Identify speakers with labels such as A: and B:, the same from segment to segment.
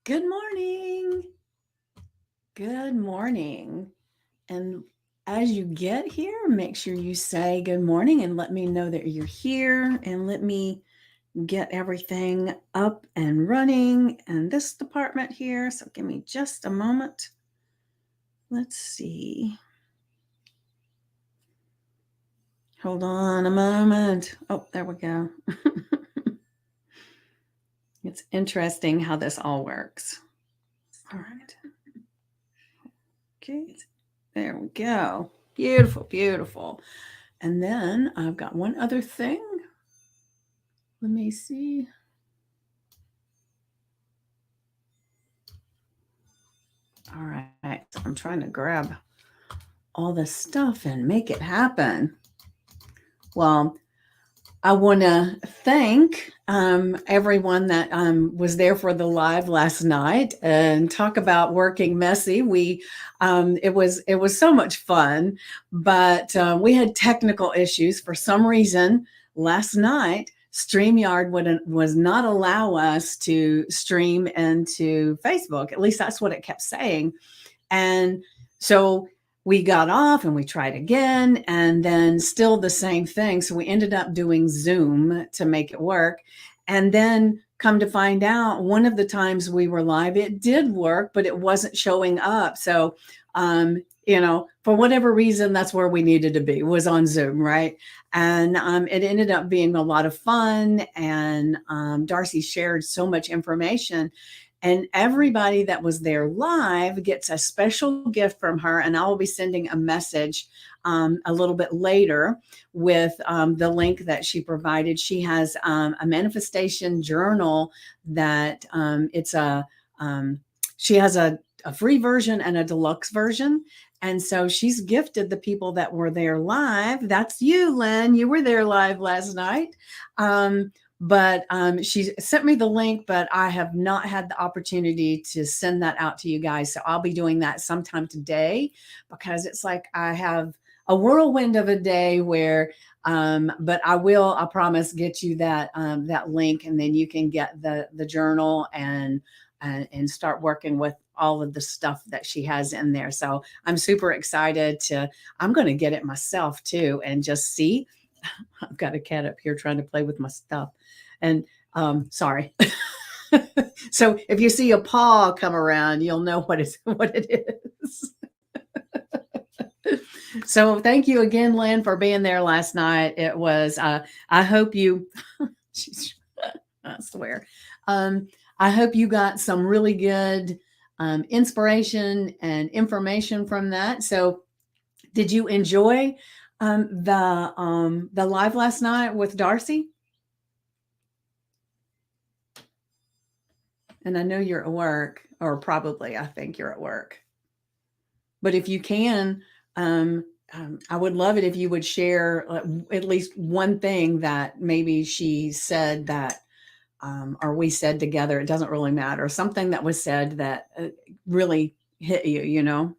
A: Good morning. Good morning. And as you get here, make sure you say good morning and let me know that you're here and let me get everything up and running in this department here. So give me just a moment. Let's see. Hold on a moment. Oh, there we go. It's interesting how this all works. All right. Okay. There we go. Beautiful, beautiful. And then I've got one other thing. Let me see. All right. So I'm trying to grab all this stuff and make it happen. Well, I want to thank everyone that was there for the live last night and talk about working messy. It was so much fun, but we had technical issues for some reason last night. StreamYard was not allow us to stream into Facebook. At least that's what it kept saying. And so we got off and we tried again, and then still the same thing. So we ended up doing Zoom to make it work. And then come to find out, one of the times we were live, it did work, but it wasn't showing up. So, for whatever reason, that's where we needed to be, was on Zoom, right? And it ended up being a lot of fun. And Darcy shared so much information. And everybody that was there live gets a special gift from her. And I will be sending a message a little bit later with the link that she provided. She has a manifestation journal that she has a free version and a deluxe version. And so she's gifted the people that were there live. That's you, Lynn. You were there live last night. But she sent me the link, but I have not had the opportunity to send that out to you guys. So I'll be doing that sometime today, because it's like I have a whirlwind of a day where, but I promise, get you that link, and then you can get the journal and start working with all of the stuff that she has in there. So I'm super excited I'm going to get it myself too, and just see. I've got a cat up here trying to play with my stuff. And sorry. So if you see a paw come around, you'll know what it is. So thank you again, Lynn, for being there last night. It was, I hope you, I swear, I hope you got some really good inspiration and information from that. So did you enjoy the live last night with Darcy? And I know you're at work, or probably I think you're at work. But if you can, I would love it if you would share at least one thing that maybe she said that, or we said together. It doesn't really matter. Something that was said that really hit you, you know?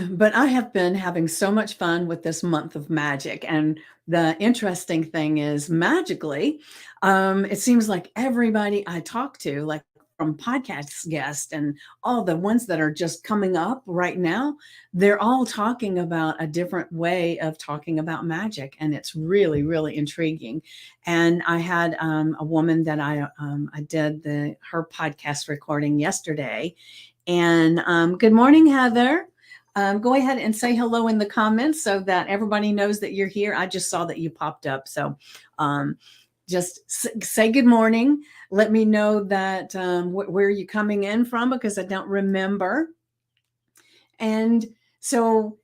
A: But I have been having so much fun with this month of magic. And the interesting thing is, magically, it seems like everybody I talk to, like from podcast guests and all the ones that are just coming up right now, they're all talking about a different way of talking about magic. And it's really, really intriguing. And I had a woman that I did her podcast recording yesterday. And good morning, Heather. Go ahead and say hello in the comments so that everybody knows that you're here. I just saw that you popped up. So just say good morning. Let me know that where you're coming in from, because I don't remember. And so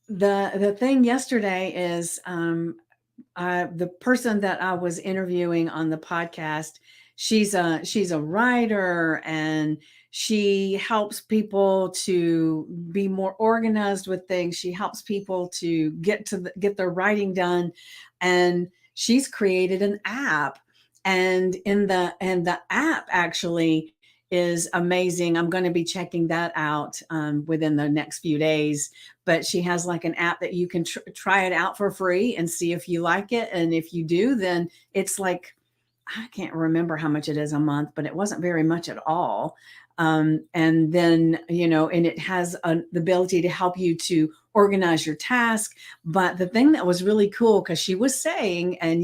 A: the thing yesterday is the person that I was interviewing on the podcast, she's a writer, and she helps people to be more organized with things. She helps people to get their writing done, and she's created an app. And in the app, actually, is amazing. I'm going to be checking that out within the next few days. But she has like an app that you can try it out for free and see if you like it. And if you do, then it's like, I can't remember how much it is a month, but it wasn't very much at all. And then, and it has the ability to help you to organize your task. But the thing that was really cool, because she was saying, and,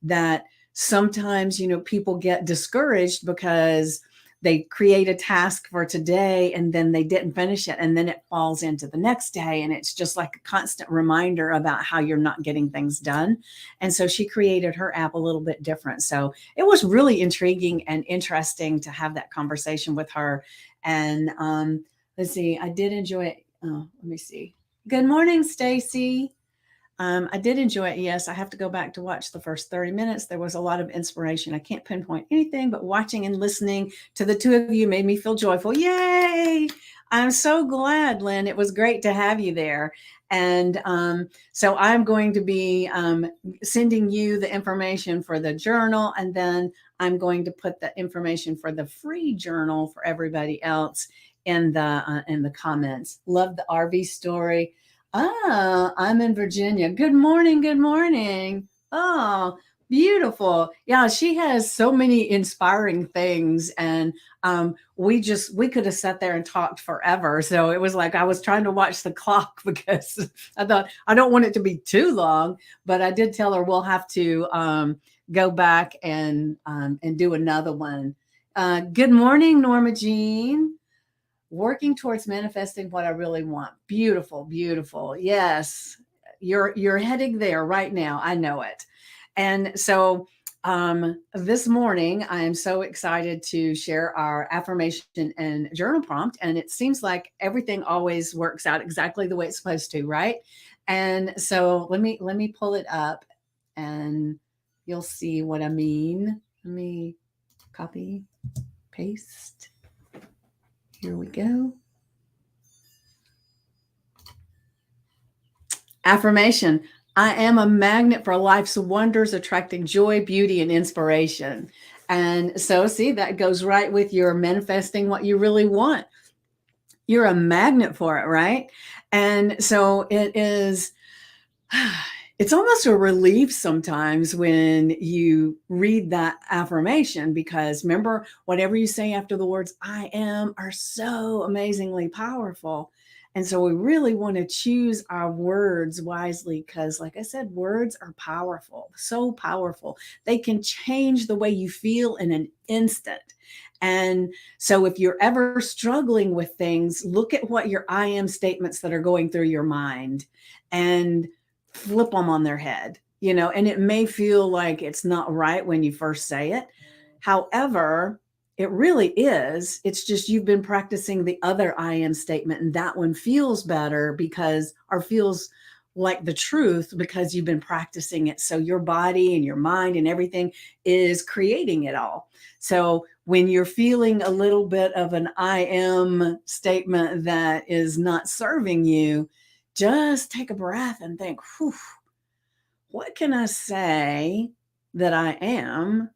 A: that sometimes, people get discouraged because they create a task for today and then they didn't finish it. And then it falls into the next day. And it's just like a constant reminder about how you're not getting things done. And so she created her app a little bit different. So it was really intriguing and interesting to have that conversation with her. And let's see, I did enjoy it. Oh, let me see. Good morning, Stacy. I did enjoy it. Yes, I have to go back to watch the first 30 minutes. There was a lot of inspiration. I can't pinpoint anything, but watching and listening to the two of you made me feel joyful. Yay! I'm so glad, Lynn. It was great to have you there. And so I'm going to be sending you the information for the journal, and then I'm going to put the information for the free journal for everybody else in the comments. Love the RV story. Ah, I'm in Virginia. Good morning. Good morning. Oh, beautiful. Yeah, she has so many inspiring things. And we could have sat there and talked forever. So it was like I was trying to watch the clock because I thought I don't want it to be too long. But I did tell her we'll have to go back and do another one. Good morning, Norma Jean. Working towards manifesting what I really want. Beautiful, beautiful. Yes, you're heading there right now. I know it. And so this morning, I am so excited to share our affirmation and journal prompt. And it seems like everything always works out exactly the way it's supposed to, right? And so let me pull it up, and you'll see what I mean. Let me copy, paste. Here we go. Affirmation. I am a magnet for life's wonders, attracting joy, beauty, and inspiration. And so, see, that goes right with your manifesting what you really want. You're a magnet for it, right? And so it is. It's almost a relief sometimes when you read that affirmation, because remember, whatever you say after the words I am are so amazingly powerful. And so we really want to choose our words wisely because, like I said, words are powerful, so powerful. They can change the way you feel in an instant. And so if you're ever struggling with things, look at what your I am statements that are going through your mind and flip them on their head, and it may feel like it's not right when you first say it. However, it really is. It's just you've been practicing the other I am statement, and that one feels better or feels like the truth because you've been practicing it. So your body and your mind and everything is creating it all. So when you're feeling a little bit of an I am statement that is not serving you, just take a breath and think, what can I say that I am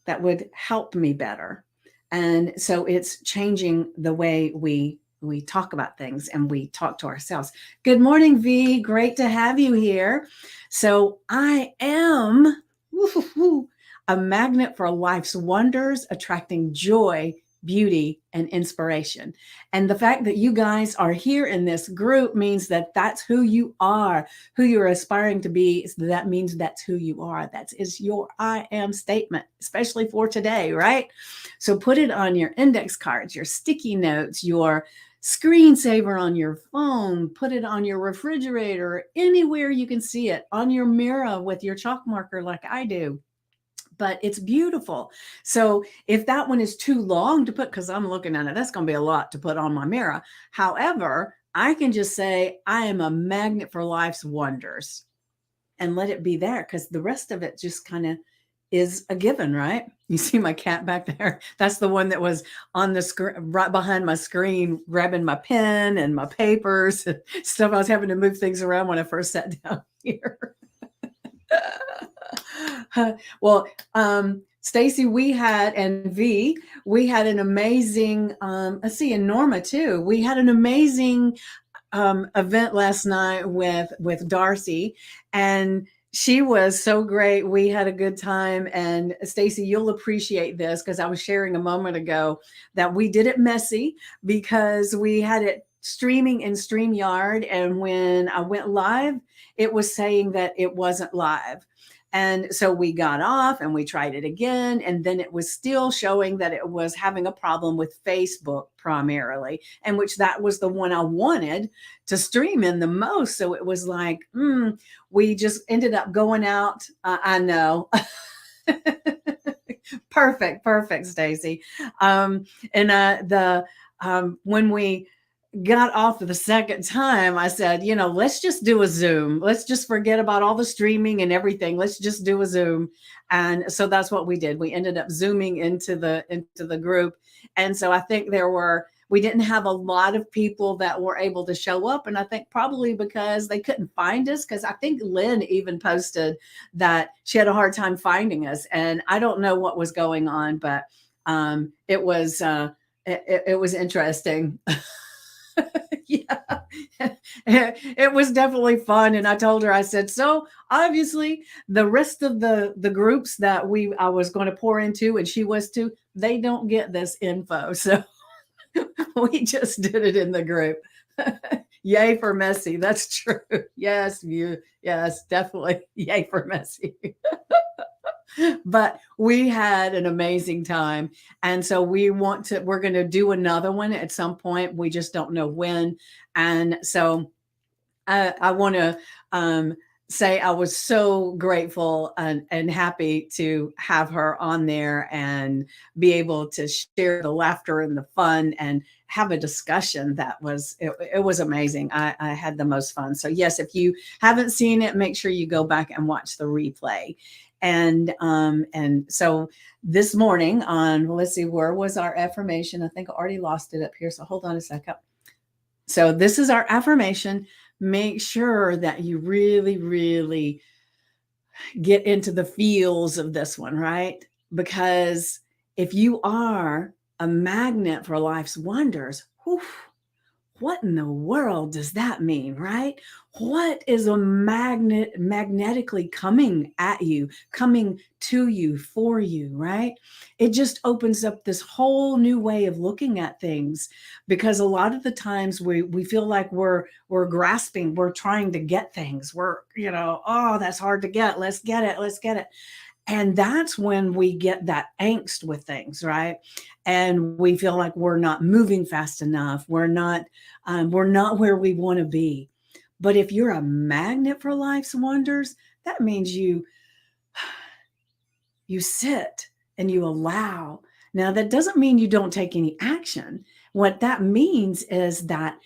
A: that would help me better? And so it's changing the way we talk about things and we talk to ourselves. Good morning, V. Great to have you here. So I am a magnet for life's wonders, attracting joy, beauty, and inspiration. And the fact that you guys are here in this group means that that's who you are, who you're aspiring to be. That means that's who you are. That is your I am statement, especially for today, right? So put it on your index cards, your sticky notes, your screensaver on your phone, put it on your refrigerator, anywhere you can see it, on your mirror with your chalk marker like I do. But it's beautiful. So if that one is too long to put, because I'm looking at it, that's going to be a lot to put on my mirror. However, I can just say, I am a magnet for life's wonders and let it be there, because the rest of it just kind of is a given, right? You see my cat back there? That's the one that was on the screen, right behind my screen, grabbing my pen and my papers and stuff. I was having to move things around when I first sat down here. Well, Stacy, we had, and V, we had an amazing, let's see, and Norma too. We had an amazing event last night with Darcy, and she was so great. We had a good time. And Stacy, you'll appreciate this because I was sharing a moment ago that we did it messy because we had it streaming in StreamYard, and when I went live, it was saying that it wasn't live. And so we got off and we tried it again. And then it was still showing that it was having a problem with Facebook primarily, and which that was the one I wanted to stream in the most. So it was like, we just ended up going out. I know. Perfect, Stacy. And the when we got off the second time, I said, let's just do a Zoom. Let's just forget about all the streaming and everything. Let's just do a Zoom. And so that's what we did. We ended up Zooming into the group. And so I think we didn't have a lot of people that were able to show up. And I think probably because they couldn't find us, because I think Lynn even posted that she had a hard time finding us. And I don't know what was going on, but it was it was interesting. Yeah, it was definitely fun. And I told her, I said, so obviously the rest of the groups that I was going to pour into, and she was too, they don't get this info. So we just did it in the group. Yay for messy. That's true. Yes, yes, definitely. Yay for messy. But we had an amazing time. And so we're going to do another one at some point. We just don't know when. And so I want to say I was so grateful and happy to have her on there and be able to share the laughter and the fun and have a discussion. It was amazing. I had the most fun. So yes, if you haven't seen it, make sure you go back and watch the replay. And so this morning let's see, where was our affirmation? I think I already lost it up here. So hold on a second. So this is our affirmation. Make sure that you really, really get into the feels of this one, right? Because if you are a magnet for life's wonders, what in the world does that mean, right? What is a magnet magnetically coming at you, coming to you, for you, right? It just opens up this whole new way of looking at things, because a lot of the times we feel like we're grasping, we're trying to get things. We're, oh, that's hard to get. Let's get it. And that's when we get that angst with things, right? And we feel like we're not moving fast enough. We're not where we want to be. But if you're a magnet for life's wonders, that means you sit and you allow. Now, that doesn't mean you don't take any action. What that means is that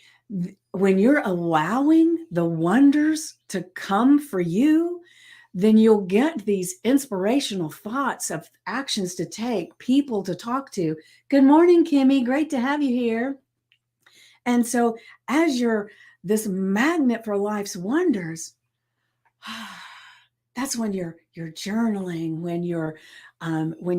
A: when you're allowing the wonders to come for you, then you'll get these inspirational thoughts of actions to take, people to talk to. Good morning, Kimmy. Great to have you here. And so as you're this magnet for life's wonders, that's when you're journaling, when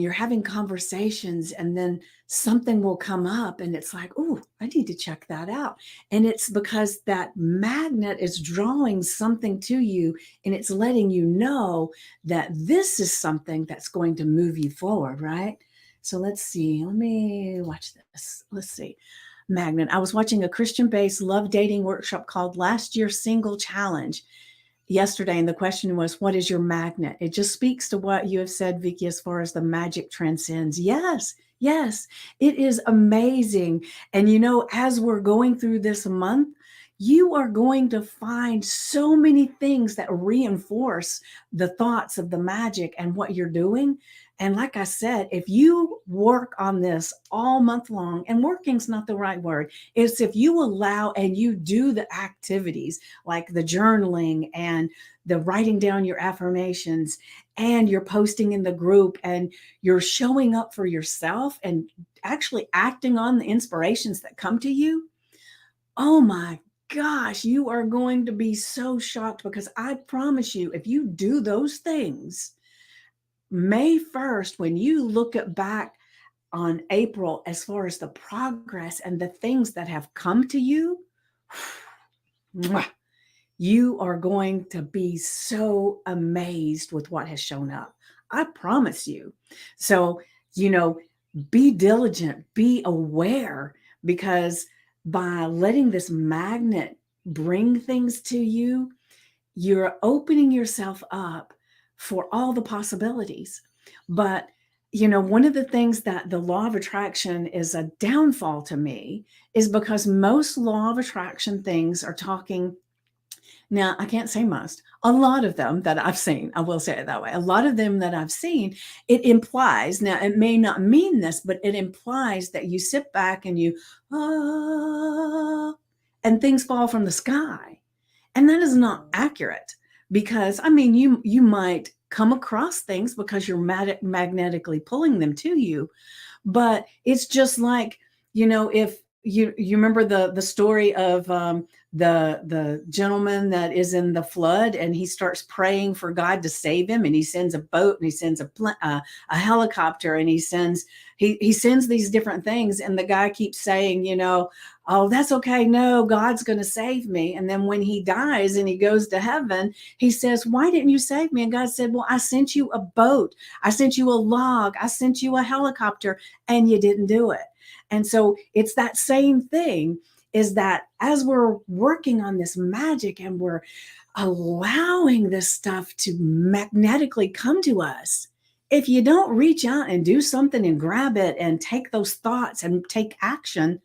A: you're having conversations, and then something will come up and it's like, oh, I need to check that out. And it's because that magnet is drawing something to you, and it's letting you know that this is something that's going to move you forward, right? So let's see. Let me watch this. Let's see. Magnet. I was watching a Christian-based love dating workshop called Last Year's Single Challenge yesterday, and the question was, what is your magnet? It just speaks to what you have said, Vicki, as far as the magic transcends. Yes, it is amazing. And as we're going through this month, you are going to find so many things that reinforce the thoughts of the magic and what you're doing. And like I said, if you work on this all month long, and working's not the right word, it's if you allow and you do the activities like the journaling and the writing down your affirmations, and you're posting in the group, and you're showing up for yourself and actually acting on the inspirations that come to you, oh my gosh, you are going to be so shocked, because I promise you, if you do those things, May 1st, when you look back on April, as far as the progress and the things that have come to you, you are going to be so amazed with what has shown up. I promise you. So, you know, be diligent, be aware, because by letting this magnet bring things to you, you're opening yourself up for all the possibilities. But, one of the things that the law of attraction is a downfall to me is because most law of attraction things are talking. Now, I can't say most. A lot of them that I've seen, I will say it that way. A lot of them that I've seen, it implies, now it may not mean this, but it implies that you sit back and you, ah, and things fall from the sky. And that is not accurate, because I mean, you might come across things because you're magnetically pulling them to you, but it's just like, if you remember the story of the gentleman that is in the flood, and he starts praying for God to save him, and he sends a boat, and he sends a helicopter, and he sends these different things, and the guy keeps saying, oh, that's okay, no, God's going to save me. And then when he dies and he goes to heaven, he says, why didn't you save me? And God said, well, I sent you a boat, I sent you a log, I sent you a helicopter, and you didn't do it. And so it's that same thing, is that as we're working on this magic and we're allowing this stuff to magnetically come to us, if you don't reach out and do something and grab it and take those thoughts and take action,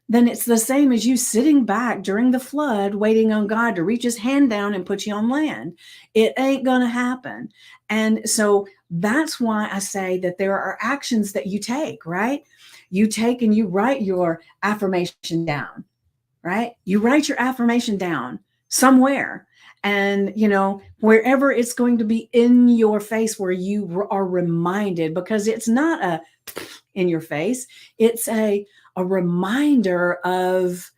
A: then it's the same as you sitting back during the flood waiting on God to reach his hand down and put you on land. It ain't going to happen. And so that's why I say that there are actions that you take, right? You take and you write your affirmation down, right? You write your affirmation down somewhere. And, wherever it's going to be in your face, where you are reminded, because it's not a in your face, it's a reminder of,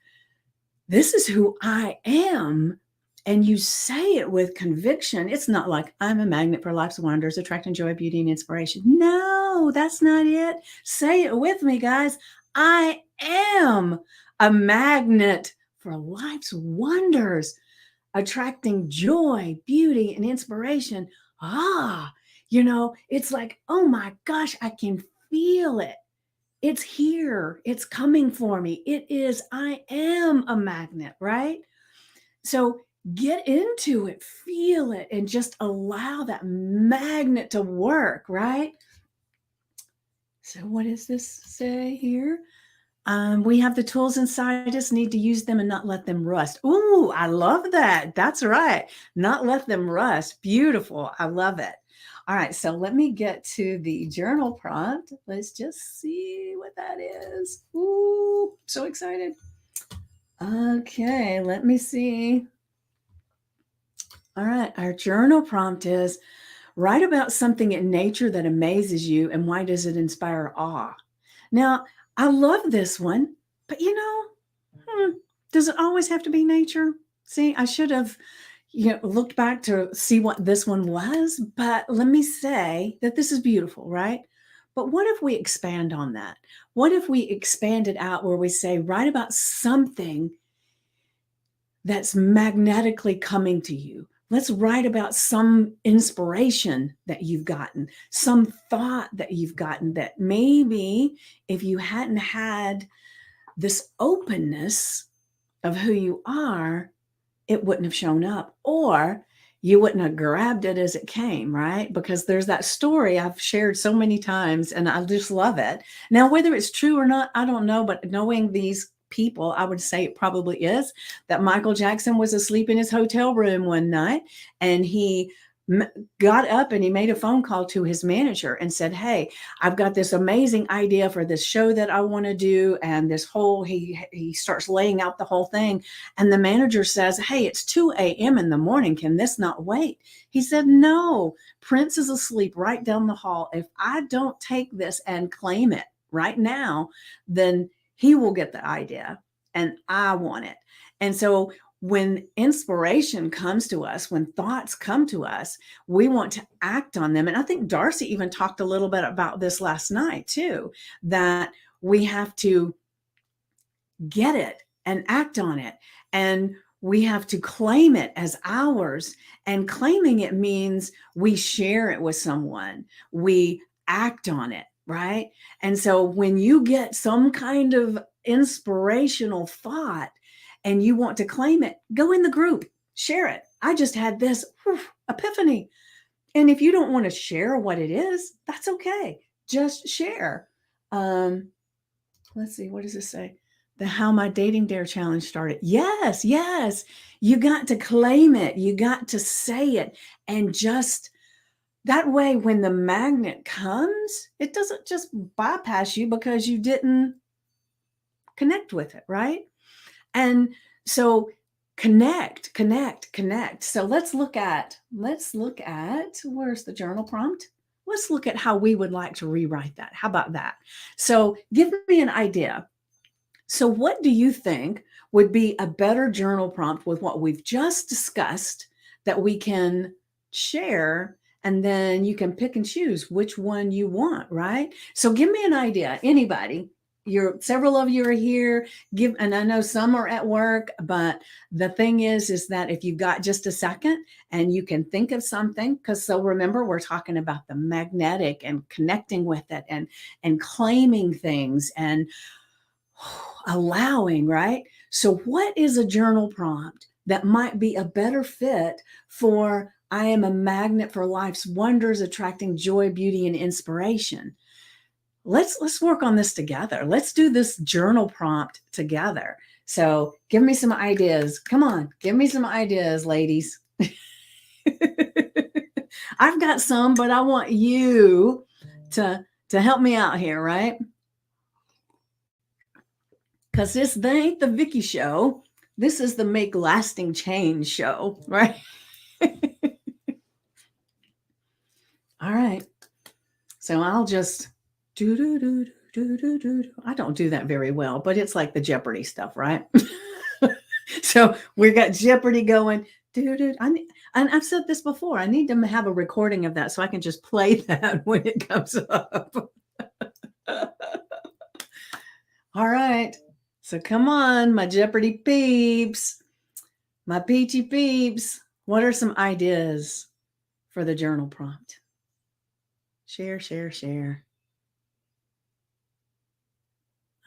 A: this is who I am. And you say it with conviction. It's not like, I'm a magnet for life's wonders, attracting joy, beauty, and inspiration. No, that's not it. Say it with me, guys. I am a magnet for life's wonders, attracting joy, beauty, and inspiration. It's like, oh my gosh, I can feel it. It's here. It's coming for me. I am a magnet, right? So get into it, feel it, and just allow that magnet to work, right? So what does this say here? We have the tools inside us, need to use them and not let them rust. Ooh, I love that. That's right. Not let them rust. Beautiful. I love it. All right, so let me get to the journal prompt. Let's just see what that is. Ooh, so excited. Okay, let me see. All right, our journal prompt is, write about something in nature that amazes you, and why does it inspire awe? Now, I love this one, but does it always have to be nature? See, I should have looked back to see what this one was, but let me say that this is beautiful, right? But what if we expand on that? What if we expand it out, where we say, write about something that's magnetically coming to you? Let's write about some inspiration that you've gotten, some thought that you've gotten, that maybe if you hadn't had this openness of who you are, it wouldn't have shown up, or you wouldn't have grabbed it as it came, right? Because there's that story I've shared so many times, and I just love it. Now, whether it's true or not, I don't know, but knowing these people, I would say it probably is, that Michael Jackson was asleep in his hotel room one night, and he got up and he made a phone call to his manager and said, hey, I've got this amazing idea for this show that I want to do. And this whole, he starts laying out the whole thing. And the manager says, hey, it's 2 a.m. in the morning. Can this not wait? He said, no, Prince is asleep right down the hall. If I don't take this and claim it right now, then he will get the idea, and I want it. And so when inspiration comes to us, when thoughts come to us, we want to act on them. And I think Darcy even talked a little bit about this last night too, that we have to get it and act on it. And we have to claim it as ours. And claiming it means we share it with someone, we act on it, right? And so when you get some kind of inspirational thought and you want to claim it, go in the group, share it. I just had this epiphany. And if you don't want to share what it is, that's okay. Just share. Let's see, what does this say? The How My Dating Dare Challenge started. Yes, yes. You got to claim it. You got to say it. And just that way, when the magnet comes, it doesn't just bypass you because you didn't connect with it, right? And so connect. So let's look at, where's the journal prompt? Let's look at how we would like to rewrite that. How about that? So give me an idea. So what do you think would be a better journal prompt with what we've just discussed that we can share, and then you can pick and choose which one you want, right? So give me an idea. Anybody, several of you are here, and I know some are at work, but the thing is that if you've got just a second and you can think of something, because so remember, we're talking about the magnetic and connecting with it and claiming things and allowing, right? So what is a journal prompt that might be a better fit for I am a magnet for life's wonders, attracting joy, beauty, and inspiration? Let's work on this together. Let's do this journal prompt together. So give me some ideas. Come on, give me some ideas, ladies. I've got some, but I want you to help me out here, right? Because this ain't the Vicky show. This is the Make Lasting Change show, right? All right. So I'll just do. I don't do that very well, but it's like the Jeopardy stuff, right? So we got Jeopardy going. And I've said this before. I need to have a recording of that so I can just play that when it comes up. All right. So come on, my Jeopardy peeps, my peachy peeps. What are some ideas for the journal prompt? Share.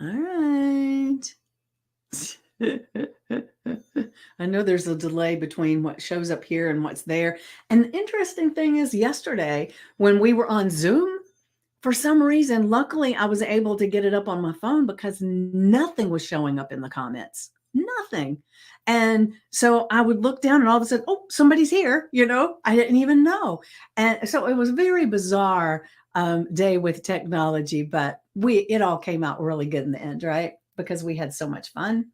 A: All right. I know there's a delay between what shows up here and what's there. And the interesting thing is yesterday when we were on Zoom, for some reason, luckily, I was able to get it up on my phone because nothing was showing up in the comments. Nothing. And so I would look down and all of a sudden, oh, somebody's here. I didn't even know. And so it was a very bizarre day with technology, but it all came out really good in the end, right? Because we had so much fun.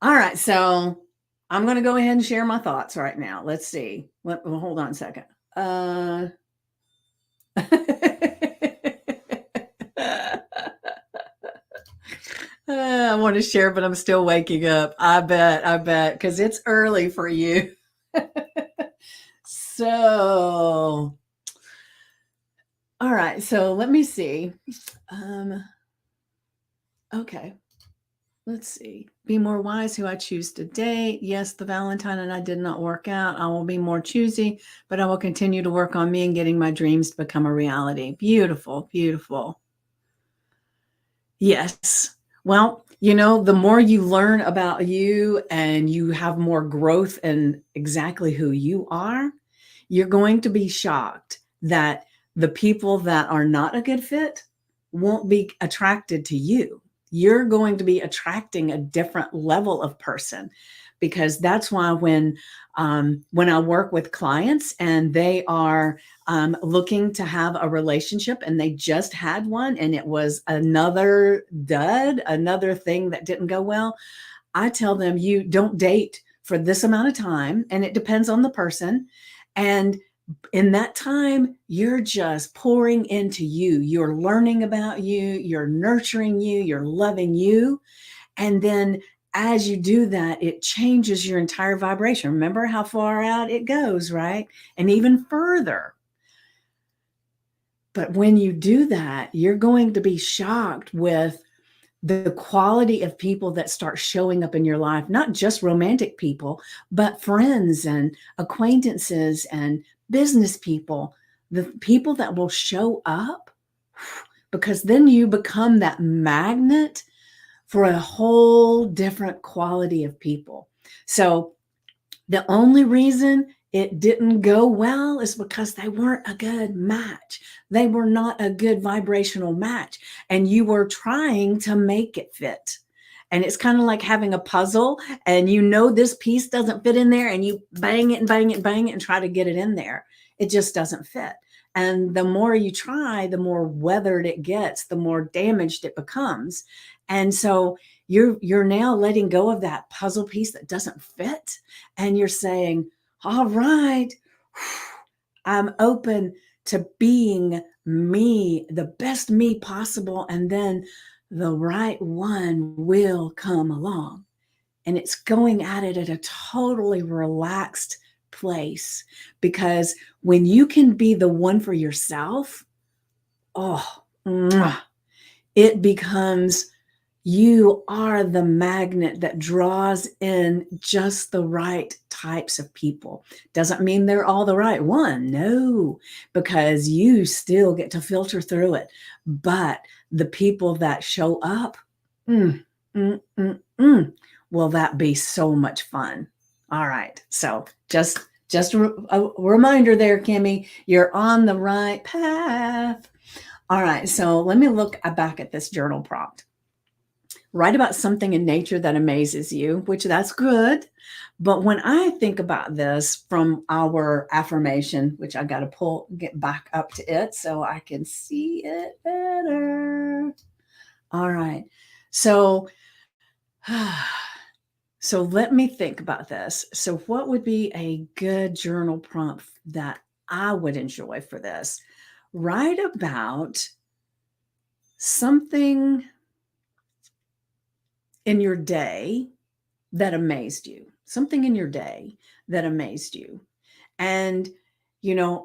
A: All right. So I'm going to go ahead and share my thoughts right now. Let's see. Hold on a second. I want to share, but I'm still waking up. I bet, because it's early for you. So, all right. So let me see. Okay. Let's see. Be more wise who I choose to date. Yes, the Valentine and I did not work out. I will be more choosy, but I will continue to work on me and getting my dreams to become a reality. Beautiful, beautiful. Yes. Well, the more you learn about you and you have more growth in exactly who you are, you're going to be shocked that the people that are not a good fit won't be attracted to you. You're going to be attracting a different level of person, because that's why when I work with clients and they are looking to have a relationship and they just had one and it was another dud, another thing that didn't go well, I tell them, you don't date for this amount of time, and it depends on the person. And in that time, you're just pouring into you. You're learning about you. You're nurturing you. You're loving you. And then as you do that, it changes your entire vibration. Remember how far out it goes, right? And even further. But when you do that, you're going to be shocked with the quality of people that start showing up in your life, not just romantic people, but friends and acquaintances and business people, the people that will show up, because then you become that magnet for a whole different quality of people. So the only reason it didn't go well is because they weren't a good match. They were not a good vibrational match. And you were trying to make it fit. And it's kind of like having a puzzle and you know this piece doesn't fit in there and you bang it and bang it and bang it and try to get it in there. It just doesn't fit. And the more you try, the more weathered it gets, the more damaged it becomes. And so you're now letting go of that puzzle piece that doesn't fit. And you're saying, all right, I'm open to being me, the best me possible. And then the right one will come along. And it's going at it at a totally relaxed place, because when you can be the one for yourself, it becomes, you are the magnet that draws in just the right types of people. Doesn't mean they're all the right one. No, because you still get to filter through it. But the people that show up, will that be so much fun. All right. So just a reminder there, Kimmy, you're on the right path. All right. So let me look back at this journal prompt. Write about something in nature that amazes you, which that's good. But when I think about this from our affirmation, which I got to get back up to it so I can see it better. All right. So let me think about this. So what would be a good journal prompt that I would enjoy for this? Write about something in your day that amazed you, something in your day that amazed you. And,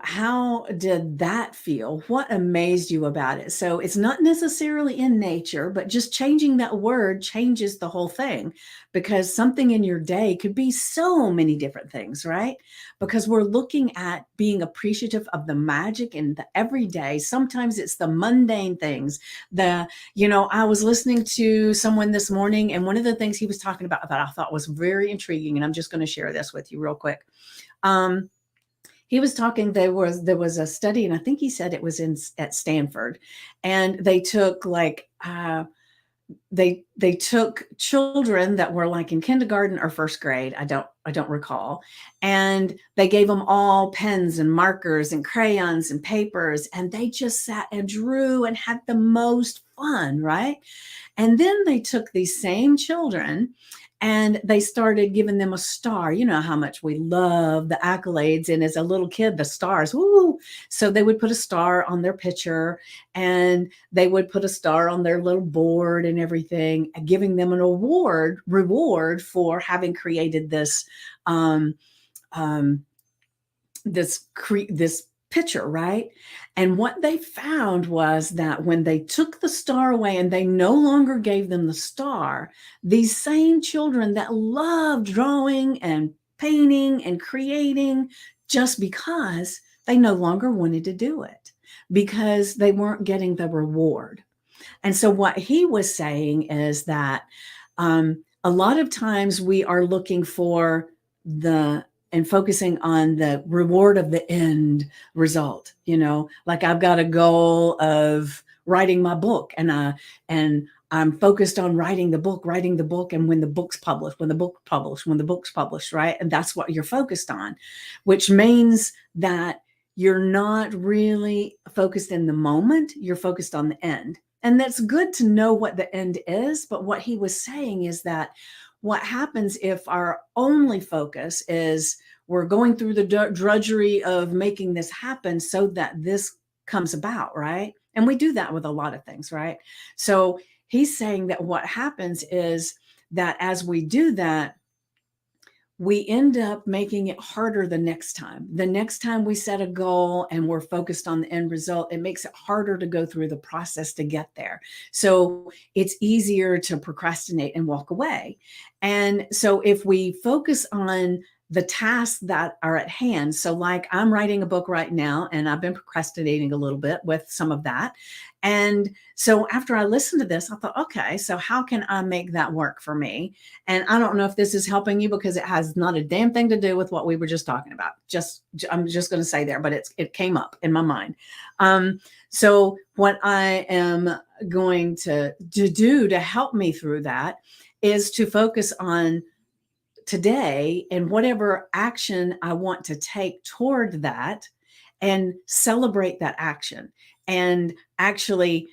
A: how did that feel? What amazed you about it? So it's not necessarily in nature, but just changing that word changes the whole thing, because something in your day could be so many different things, right? Because we're looking at being appreciative of the magic in the everyday. Sometimes it's the mundane things. I was listening to someone this morning, and one of the things he was talking about that I thought was very intriguing, and I'm just going to share this with you real quick. He was talking, there was a study, and I think he said it was at Stanford, and they took they took children that were like in kindergarten or first grade, I don't recall, and they gave them all pens and markers and crayons and papers, and they just sat and drew and had the most fun, right? And then they took these same children and they started giving them a star. You know how much we love the accolades. And as a little kid, the stars, woo. So they would put a star on their picture, and they would put a star on their little board and everything, giving them an reward for having created this, this picture, right? And what they found was that when they took the star away and they no longer gave them the star, these same children that loved drawing and painting and creating, just because they no longer wanted to do it because they weren't getting the reward. And so what he was saying is that a lot of times we are looking for and focusing on the reward of the end result. Like I've got a goal of writing my book, and I'm focused on writing the book, and when the book's published, right? And that's what you're focused on, which means that you're not really focused in the moment, you're focused on the end. And that's good to know what the end is. But what he was saying is that what happens if our only focus is we're going through the drudgery of making this happen so that this comes about, right? And we do that with a lot of things, right? So he's saying that what happens is that as we do that, we end up making it harder the next time. The next time we set a goal and we're focused on the end result, it makes it harder to go through the process to get there. So it's easier to procrastinate and walk away. And so if we focus on the tasks that are at hand, so like I'm writing a book right now, and I've been procrastinating a little bit with some of that. And so after I listened to this, I thought, okay, so how can I make that work for me? And I don't know if this is helping you because it has not a damn thing to do with what we were just talking about. I'm just going to say there, but it came up in my mind. So what I am going to do to help me through that is to focus on today and whatever action I want to take toward that, and celebrate that action, and actually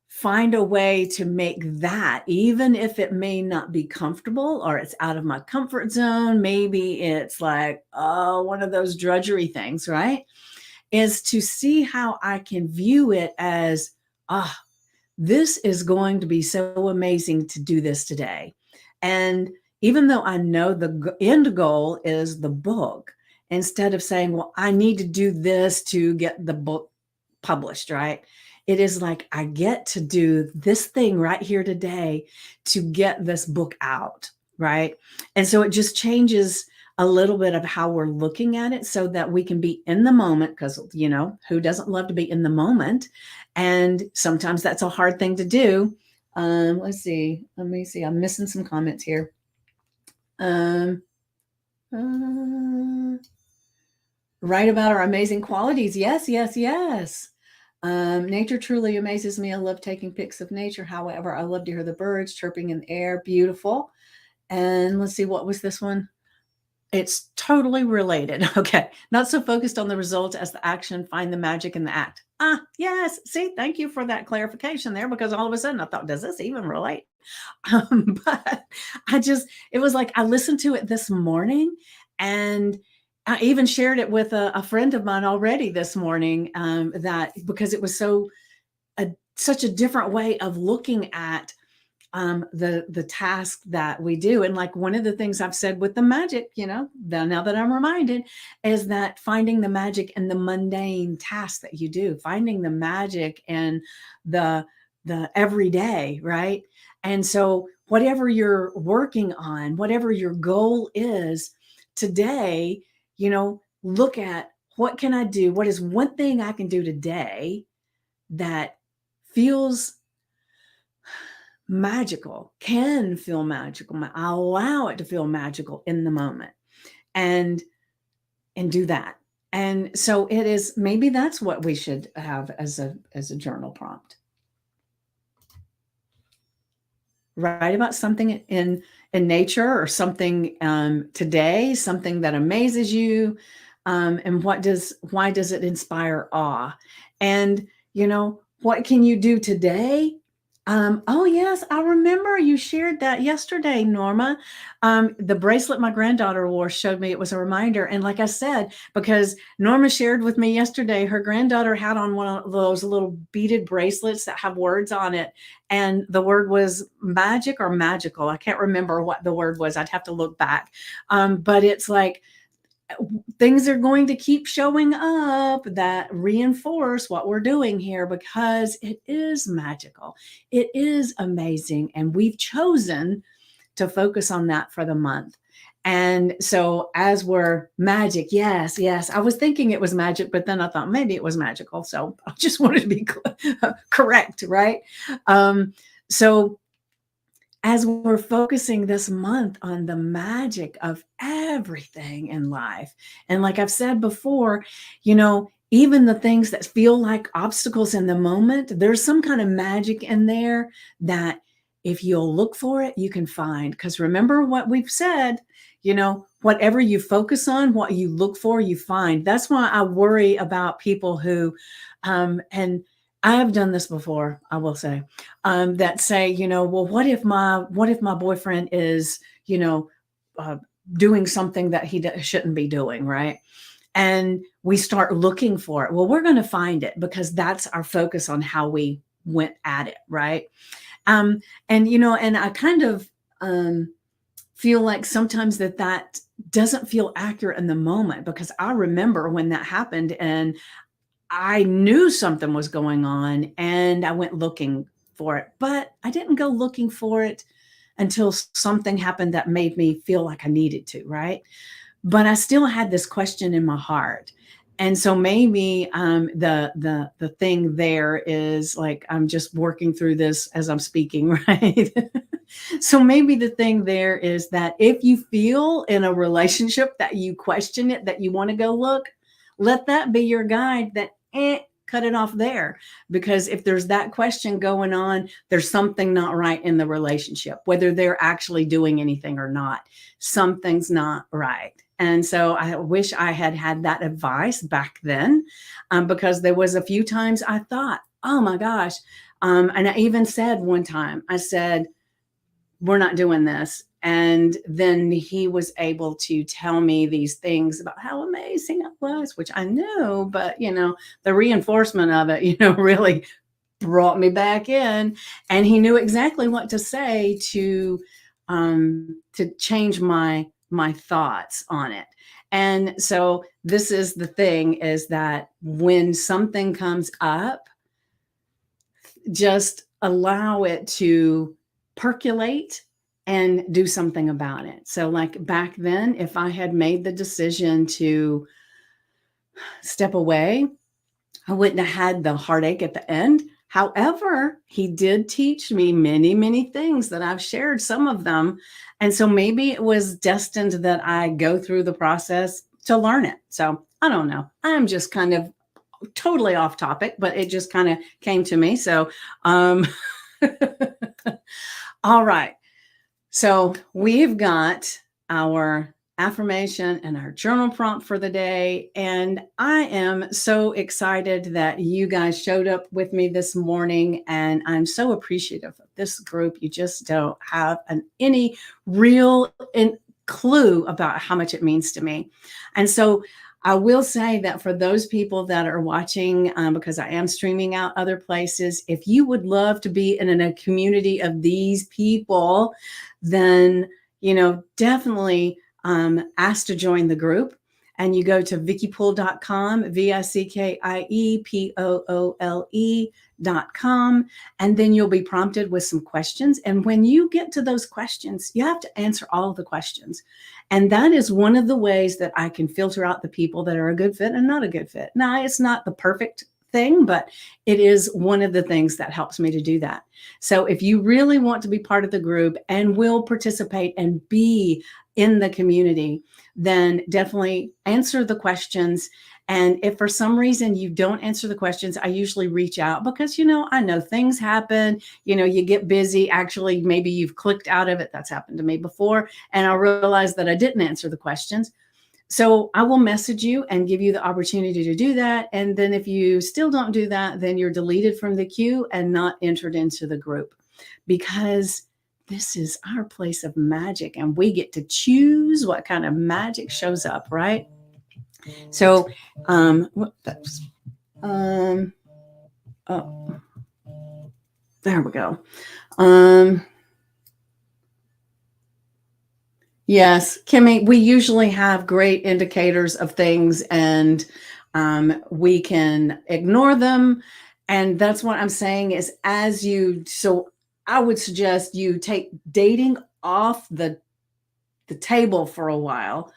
A: find a way to make that, even if it may not be comfortable or it's out of my comfort zone, maybe it's like, oh, one of those drudgery things, right? Is to see how I can view it as, this is going to be so amazing to do this today. And even though I know the end goal is the book, instead of saying, well, I need to do this to get the book published, right? It is like, I get to do this thing right here today to get this book out, right? And so it just changes a little bit of how we're looking at it so that we can be in the moment, because, who doesn't love to be in the moment? And sometimes that's a hard thing to do. Let's see. Let me see. I'm missing some comments here. Write about our amazing qualities. Yes, yes, yes. Nature truly amazes me. I love taking pics of nature. However, I love to hear the birds chirping in the air. Beautiful. And let's see, what was this one? It's totally related. Okay. Not so focused on the result as the action. Find the magic in the act. Yes. See, thank you for that clarification there, because all of a sudden I thought, does this even relate? But it was like, I listened to it this morning, and I even shared it with a friend of mine already this morning, that because it was such a different way of looking at the task that we do. And like one of the things I've said with the magic, now that I'm reminded, is that finding the magic in the mundane tasks that you do, finding the magic in the everyday, right? And so whatever you're working on, whatever your goal is today, look at, what can I do? What is one thing I can do today that feels magical, can feel magical? I'll allow it to feel magical in the moment, and do that. And so it is, maybe that's what we should have as a journal prompt. Write about something in nature, or something today, something that amazes you, and why does it inspire awe? And what can you do today? Oh yes, I remember you shared that yesterday, Norma. The bracelet my granddaughter wore showed me it was a reminder. And like I said, because Norma shared with me yesterday, her granddaughter had on one of those little beaded bracelets that have words on it. And the word was magic or magical. I can't remember what the word was. I'd have to look back. But it's like, things are going to keep showing up that reinforce what we're doing here, because it is magical. It is amazing. And we've chosen to focus on that for the month. And so as we're magic, yes, I was thinking it was magic, but then I thought maybe it was magical. So I just wanted to be correct, right? So as we're focusing this month on the magic of everything in life, and like I've said before, even the things that feel like obstacles in the moment, there's some kind of magic in there that if you'll look for it, you can find. Because remember what we've said, whatever you focus on, what you look for, you find. That's why I worry about people who, and I have done this before, I will say, that say, well, what if my boyfriend is, doing something that he shouldn't be doing, right? And we start looking for it. Well, we're going to find it, because that's our focus on how we went at it, right? And I kind of feel like sometimes that doesn't feel accurate in the moment, because I remember when that happened and I knew something was going on and I went looking for it, but I didn't go looking for it until something happened that made me feel like I needed to, right? But I still had this question in my heart. And so maybe the thing there is, like, I'm just working through this as I'm speaking, right? So maybe the thing there is that if you feel in a relationship that you question it, that you want to go look, let that be your guide, that cut it off there. Because if there's that question going on, there's something not right in the relationship, whether they're actually doing anything or not. Something's not right. And so I wish I had had that advice back then, because there was a few times I thought, oh my gosh. And I even said one time, I said, we're not doing this. And then he was able to tell me these things about how amazing it was, which I knew, but the reinforcement of it, really brought me back in. And he knew exactly what to say to change my thoughts on it. And so this is the thing, is that when something comes up, just allow it to percolate and do something about it. So like back then, if I had made the decision to step away, I wouldn't have had the heartache at the end. However, he did teach me many, many things that I've shared, some of them. And so maybe it was destined that I go through the process to learn it. So I don't know. I'm just kind of totally off topic, but it just kind of came to me. So, all right. So we've got our affirmation and our journal prompt for the day. And I am so excited that you guys showed up with me this morning. And I'm so appreciative of this group. You just don't have any real clue about how much it means to me. And so I will say that for those people that are watching, because I am streaming out other places, if you would love to be in a community of these people, then, definitely ask to join the group. And you go to VickyPoole.com, VICKIEPOOLE.com, and then you'll be prompted with some questions. And when you get to those questions, you have to answer all of the questions. And that is one of the ways that I can filter out the people that are a good fit and not a good fit. Now, it's not the perfect thing, but it is one of the things that helps me to do that. So if you really want to be part of the group and will participate and be in the community, then definitely answer the questions. And if for some reason you don't answer the questions, I usually reach out because, I know things happen, you get busy. Actually, maybe you've clicked out of it. That's happened to me before. And I realized that I didn't answer the questions. So I will message you and give you the opportunity to do that. And then if you still don't do that, then you're deleted from the queue and not entered into the group, because this is our place of magic and we get to choose what kind of magic shows up, right? So, oh, there we go. Yes, Kimmy, we usually have great indicators of things and we can ignore them. And that's what I'm saying is so I would suggest you take dating off the table for a while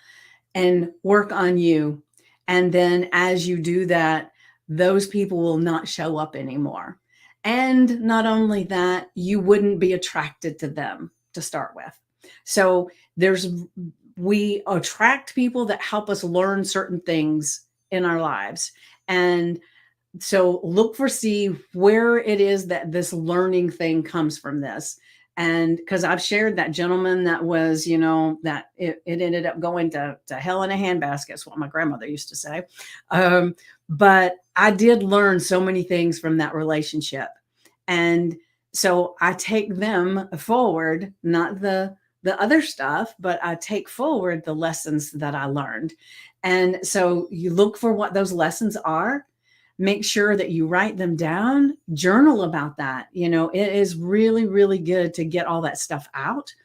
A: and work on you. And then as you do that, those people will not show up anymore. And not only that, you wouldn't be attracted to them to start with. So we attract people that help us learn certain things in our lives. And so see where it is that this learning thing comes from this. And because I've shared that gentleman that was, that it ended up going to hell in a handbasket, is what my grandmother used to say. But I did learn so many things from that relationship. And so I take them forward, not the other stuff, but I take forward the lessons that I learned. And so you look for what those lessons are. Make sure that you write them down, journal about that. It is really, really good to get all that stuff out.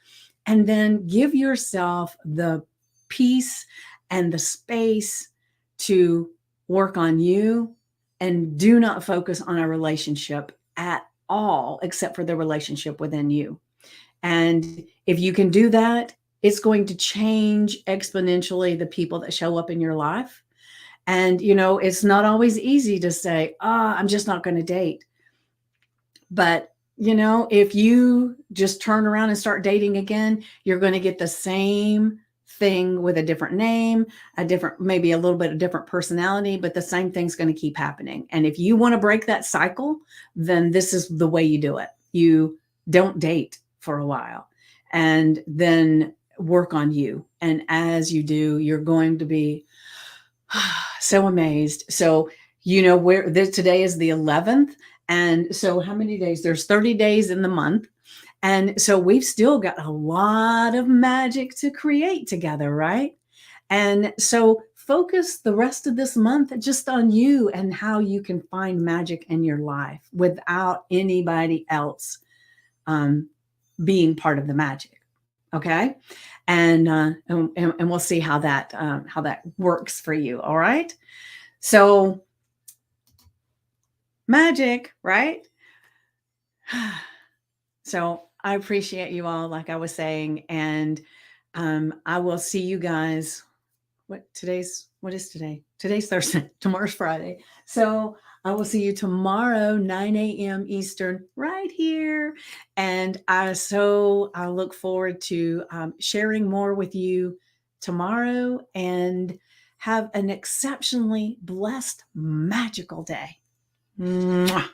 A: and then give yourself the peace and the space to work on you, and do not focus on a relationship at all except for the relationship within you. And if you can do that, it's going to change exponentially the people that show up in your life. And, it's not always easy to say, I'm just not going to date. But, if you just turn around and start dating again, you're going to get the same thing with a different name, maybe a little bit of different personality, but the same thing's going to keep happening. And if you want to break that cycle, then this is the way you do it. You don't date for a while and then work on you. And as you do, you're going to be so amazed. So, today is the 11th. And so how many days? There's 30 days in the month. And so we've still got a lot of magic to create together, right? And so focus the rest of this month just on you and how you can find magic in your life without anybody else being part of the magic. Okay. And we'll see how that works for you. All right. So magic, right? So I appreciate you all, like I was saying, and I will see you guys. What is today? Today's Thursday. Tomorrow's Friday. So I will see you tomorrow, 9 a.m. Eastern, right here. And I look forward to sharing more with you tomorrow, and have an exceptionally blessed, magical day. Mwah.